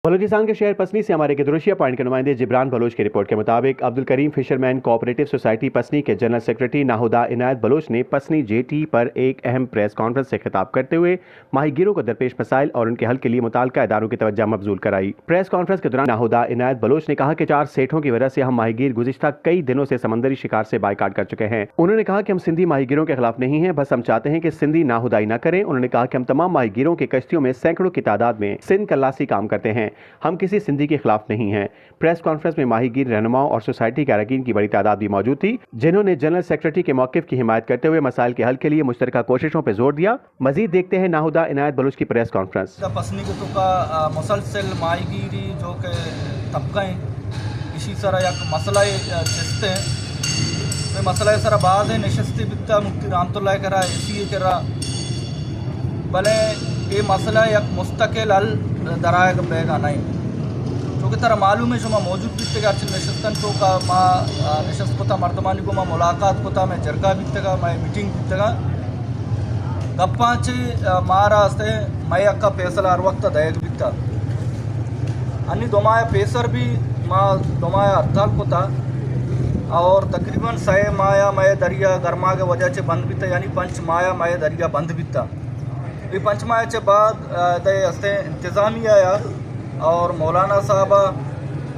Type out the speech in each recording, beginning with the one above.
बलूचिस्तान के शहर पसनी से हमारे गिदरुशिया पॉइंट के नुमाइंदे जिब्रान बलोच की रिपोर्ट के मुताबिक Abdul Karim fisherman cooperative society पसनी के जनरल सेक्रेटरी नाहुदा इनायत बलोच ने पसनी जेटी पर एक अहम प्रेस कॉन्फ्रेंस से खिताब करते हुए माहीगीरों को दरपेश मसाइल और उनके हल के लिए मुताल्लिका इदारों की तवज्जो मबजूल कराई। प्रेस कॉन्फ्रेंस के दौरान नाहुदा इनायत बलोच ने कहा कि 4 सेठों की वजह से हम माहीगीर गुज़िश्ता कई दिनों से समंदरी शिकार से बाइकाट कर चुके हैं। उन्होंने कहा कि हम सिंधी माहीगीरों के खिलाफ नहीं हैं, बस हम चाहते हैं कि सिंधी नाहुदाई न करें। उन्होंने कहा कि हम तमाम माहीगीरों की कश्तियों में सैकड़ों की तादाद में सिंध कल्लासी काम करते हैं, हम किसी सिंधी के खिलाफ नहीं हैं। प्रेस कॉन्फ्रेंस में माहीगीर रहनुमाओं और सोसाइटी के अरकान की बड़ी तादाद भी मौजूद थी, जिन्होंने जनरल सेक्रेटरी के मौक़िफ़ की हिमायत करते हुए मसाइल के हल के लिए मुश्तरका कोशिशों पर जोर दिया। मजीद देखते हैं नाहुदा इनायत बलोच की प्रेस कॉन्फ्रेंस। पसनी के तो का मुसलसल माहीगीरी जो के तबका है इसी तरह एक मसला चस्ते हैं वे मसला सर बाज है नशस्ती बिता मुफ्ती रहमतुल्लाह करा इसी करा भले ये मसला एक मुस्तकिल हल दराए बेगा नहीं जो कि तरह मालूम है शुमा मौजूद बितगा अच्छे नशस्तन तो का माँ नशस्त कोता मर्दमानी को माँ मुलाकात कोता मैं जरगा बितगा मैं मीटिंग बितगा गप्पाचे महारास्ते मैं अक्का फैसला हर वक्त दयग बिता अन्नी दोमाया पेसर भी माँ दोमाया अर्थाल कोता और तकरीबन 6 माया मय दरिया गर्मा के वजह से बंद बिता यानी 5 माया मय दरिया बंद बिता ये 5 माया के बाद दे हस्ते इंतज़ामिया यार और मौलाना साहबा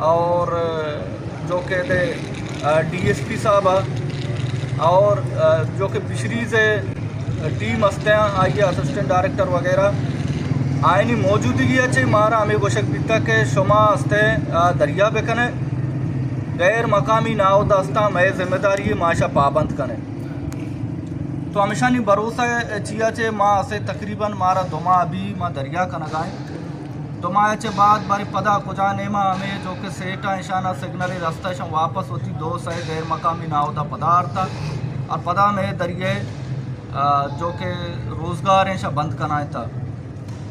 और जो कहते DSP साहबा और जो कि पिछड़ी से टीम हस्ते आई असिस्टेंट डायरेक्टर वगैरह आयनी मौजूदगी अच्छे मारा हमें गोशक बिता के शुमा हस्ते दरिया बेकने गैर मकामी नावदस्ता मैं जिम्मेदारी माशा पाबंद कने तो हमेशा नहीं भरोसा चिया चे माँ से तकरीबन मारा दोमा अभी माँ दरिया का नगाए दोमाया चे बाद बारी पदा कुजा नेमा हमें जो कि सेठा निशाना सिग्नल रास्ता शम वापस होती 2 सही गैर मकामी नावदा पदार्थ और पदा में दरिए जो कि रोज़गार है बंद कराए था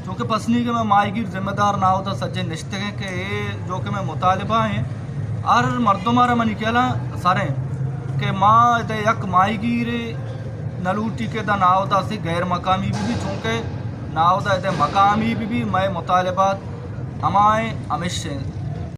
जो कि पसनी के मैं माहीगीर जिम्मेदार ना होता सज्जे निश्ते हैं कि ये जो कि मैं मुतालिबा हैं और मर्दों मारा मनी कहला सारे कि माँ यक माहीगीर नलूटी के दा नावदा से गैर मकामी भी चूँकि नावदा मकामी भी मैं मुतालिबात हमारे अमिश